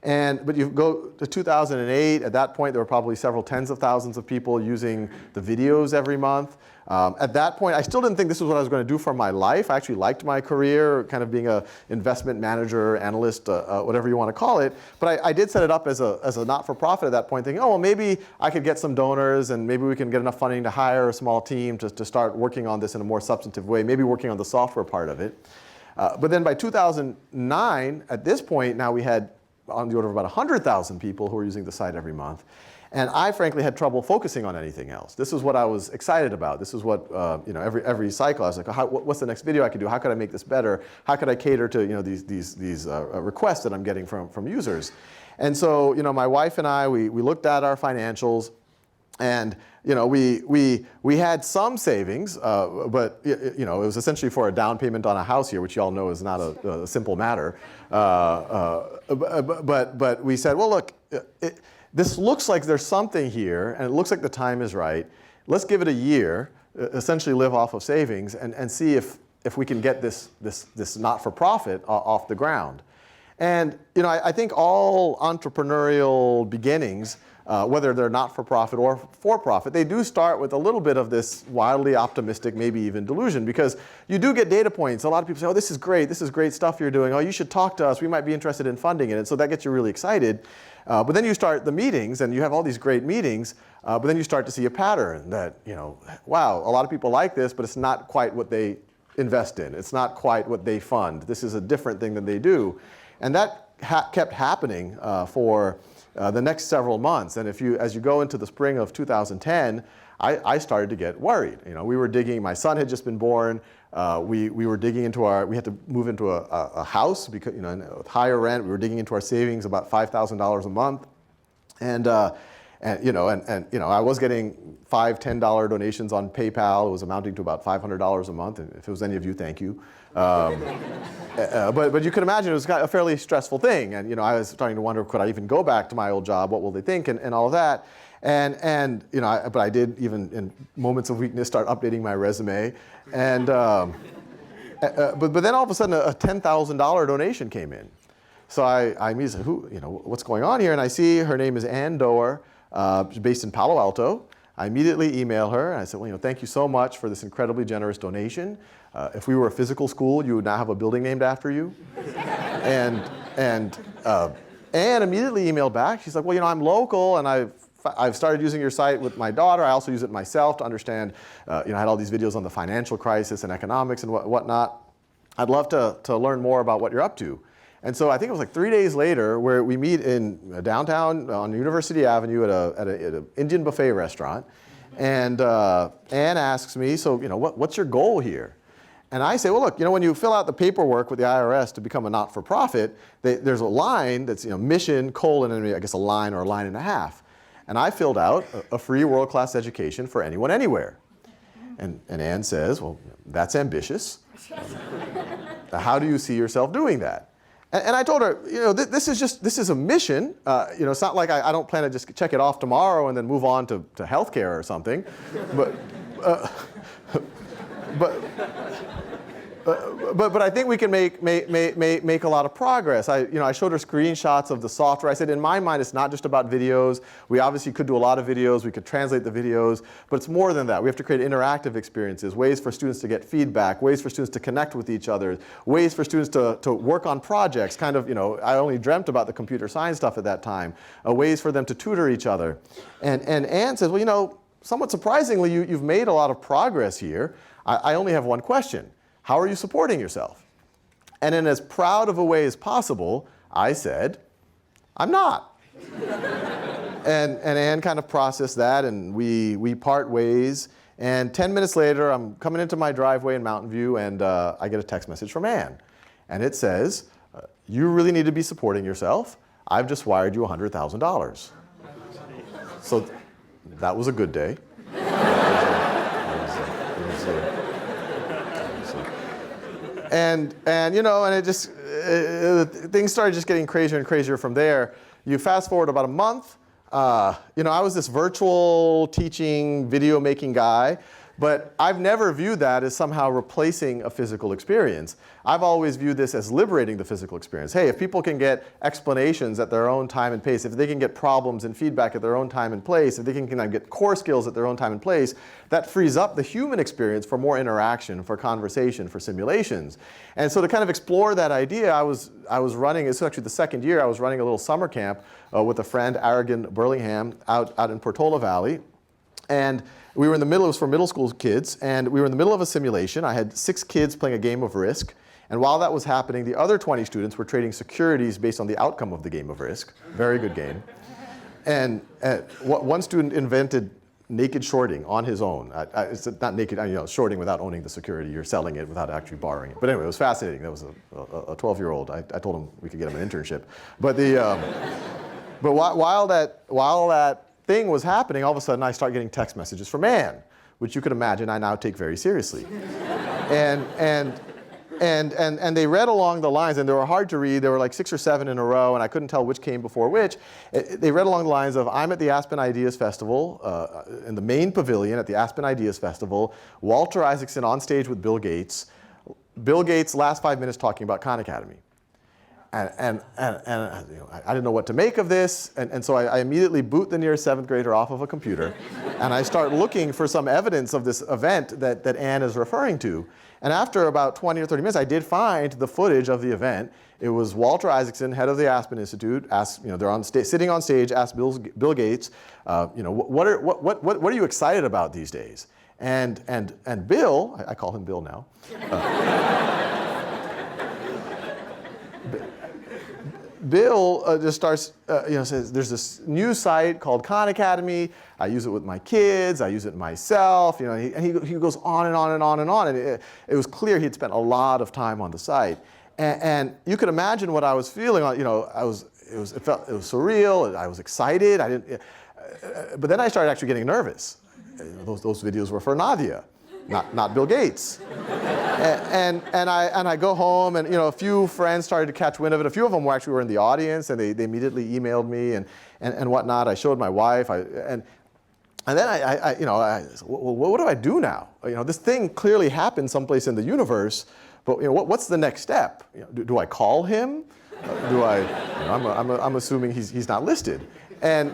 But you go to 2008, at that point there were probably several tens of thousands of people using the videos every month. At that point, I still didn't think this was what I was going to do for my life. I actually liked my career, kind of being an investment manager, analyst, whatever you want to call it. But I did set it up as a not-for-profit at that point, thinking, oh, well, maybe I could get some donors and maybe we can get enough funding to hire a small team to start working on this in a more substantive way, maybe working on the software part of it. But then by 2009, at this point, now we had on the order of about 100,000 people who were using the site every month. And I frankly had trouble focusing on anything else. This is what I was excited about. This is what, every cycle I was like, what's the next video I could do? How could I make this better? How could I cater to, these requests that I'm getting from users? And so, my wife and I, we looked at our financials, and we had some savings, but it was essentially for a down payment on a house here, which you all know is not a simple matter. But we said, well, look, this looks like there's something here, and it looks like the time is right. Let's give it a year, essentially live off of savings, and see if we can get this not-for-profit off the ground. And I think all entrepreneurial beginnings, whether they're not-for-profit or for-profit, they do start with a little bit of this wildly optimistic, maybe even delusion, because you do get data points. A lot of people say, oh, this is great stuff you're doing. Oh, you should talk to us. We might be interested in funding it. And so that gets you really excited. But then you start the meetings, and you have all these great meetings, but then you start to see a pattern that, wow, a lot of people like this, but it's not quite what they invest in. It's not quite what they fund. This is a different thing than they do. And that kept happening for the next several months. And as you go into the spring of 2010, I started to get worried. We were digging, my son had just been born. We were digging into we had to move into a house because, with higher rent. We were digging into our savings, about $5,000 a month. And I was getting $5, $10 donations on PayPal. It was amounting to about $500 a month. And if it was any of you, thank you. But you can imagine it was a fairly stressful thing. And I was starting to wonder, could I even go back to my old job? What will they think? And all of that. But I did, even in moments of weakness, start updating my resume. And but then all of a sudden a $10,000 donation came in. So I immediately said, what's going on here? And I see her name is Ann Doerr, based in Palo Alto. I immediately email her, and I said, well, thank you so much for this incredibly generous donation. If we were a physical school, you would now have a building named after you. And Ann immediately emailed back. She's like, well, I'm local, and I've started using your site with my daughter. I also use it myself to understand, I had all these videos on the financial crisis and economics and whatnot. I'd love to learn more about what you're up to. And so I think it was like 3 days later where we meet in downtown on University Avenue at an Indian buffet restaurant. And Ann asks me, so what's your goal here? And I say, well, look, when you fill out the paperwork with the IRS to become a not-for-profit, there's a line that's mission, colon, and I guess a line or a line and a half. And I filled out a free world-class education for anyone, anywhere. And Ann says, well, that's ambitious. How do you see yourself doing that? And I told her, this is a mission. It's not like I don't plan to just check it off tomorrow and then move on to healthcare or something. But I think we can make a lot of progress. I showed her screenshots of the software. I said, in my mind, it's not just about videos. We obviously could do a lot of videos. We could translate the videos. But it's more than that. We have to create interactive experiences, ways for students to get feedback, ways for students to connect with each other, ways for students to work on projects. Kind of, I only dreamt about the computer science stuff at that time. Ways for them to tutor each other. And Ann says, well, somewhat surprisingly, you've made a lot of progress here. I only have one question. How are you supporting yourself? And in as proud of a way as possible, I said, I'm not. and Ann kind of processed that, and we part ways. And 10 minutes later, I'm coming into my driveway in Mountain View, and I get a text message from Ann. And it says, you really need to be supporting yourself. I've just wired you $100,000. So that was a good day. And it just, things started just getting crazier and crazier from there. You fast forward about a month. I was this virtual teaching, video making guy But I've never viewed that as somehow replacing a physical experience. I've always viewed this as liberating the physical experience. Hey, if people can get explanations at their own time and pace, if they can get problems and feedback at their own time and place, if they can get core skills at their own time and place, that frees up the human experience for more interaction, for conversation, for simulations. And so to kind of explore that idea, I was running, this was actually the second year, I was running a little summer camp with a friend, Aragon Burlingham, out in Portola Valley. And we were in the middle, it was for middle school kids, and we were in the middle of a simulation. I had 6 kids playing a game of Risk. And while that was happening, the other 20 students were trading securities based on the outcome of the game of Risk. Very good game. And one student invented naked shorting on his own. It's not naked, shorting without owning the security. You're selling it without actually borrowing it. But anyway, it was fascinating. That was a 12-year-old. I told him we could get him an internship. But but while that thing was happening, all of a sudden I start getting text messages from Anne, which you could imagine I now take very seriously. And they read along the lines, and they were hard to read. There were like 6 or 7 in a row, and I couldn't tell which came before which. They read along the lines of, I'm at the Aspen Ideas Festival, in the main pavilion at the Aspen Ideas Festival, Walter Isaacson on stage with Bill Gates. Bill Gates, last 5 minutes talking about Khan Academy. And I didn't know what to make of this, and so I immediately boot the nearest 7th grader off of a computer, and I start looking for some evidence of this event that Anne is referring to. And after about 20 or 30 minutes, I did find the footage of the event. It was Walter Isaacson, head of the Aspen Institute, they're sitting on stage, asked Bill Gates, what are you excited about these days? And Bill, I call him Bill now. Bill just starts, says, there's this new site called Khan Academy. I use it with my kids. I use it myself. And he goes on and on and on and on. And it was clear he'd spent a lot of time on the site. And you could imagine what I was feeling. It was surreal. I was excited. But then I started actually getting nervous. Those videos were for Nadia, not Bill Gates. And I go home, and a few friends started to catch wind of it. A few of them were in the audience, and they immediately emailed me and whatnot. I showed my wife, and then I said, well, what do I do now? This thing clearly happened someplace in the universe, but what's the next step? Do I call him? I'm assuming he's not listed. And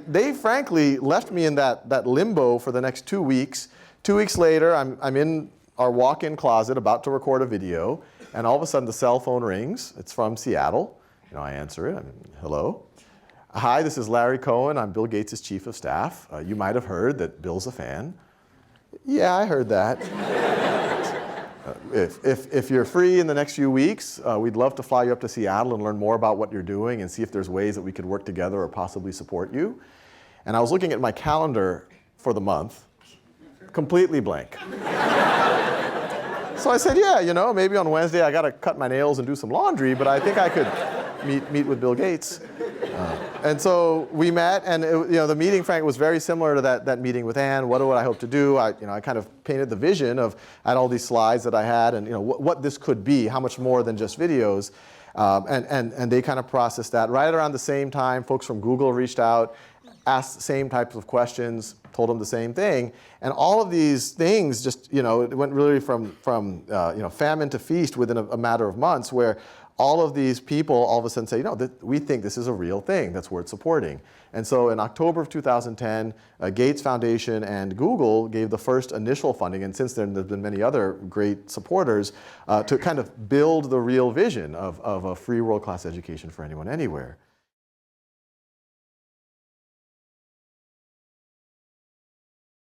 they frankly left me in that limbo for the next 2 weeks. 2 weeks later, I'm in our walk-in closet about to record a video, and all of a sudden the cell phone rings. It's from Seattle. I answer it. Hello. Hi, this is Larry Cohen. I'm Bill Gates' chief of staff. You might have heard that Bill's a fan. Yeah, I heard that. If you're free in the next few weeks, we'd love to fly you up to Seattle and learn more about what you're doing and see if there's ways that we could work together or possibly support you. And I was looking at my calendar for the month, completely blank. So I said, yeah, maybe on Wednesday I got to cut my nails and do some laundry, but I think I could meet with Bill Gates. And so we met, and the meeting, Frank, was very similar to that meeting with Anne. What do I hope to do? I kind of painted the vision of, I had all these slides that I had, and what this could be, how much more than just videos. And they kind of processed that. Right around the same time, folks from Google reached out, asked the same types of questions, told them the same thing. And all of these things just, it went really from famine to feast within a matter of months, where all of these people all of a sudden say, we think this is a real thing that's worth supporting. And so in October of 2010, Gates Foundation and Google gave the first initial funding, and since then there's been many other great supporters, to kind of build the real vision of a free world-class education for anyone, anywhere.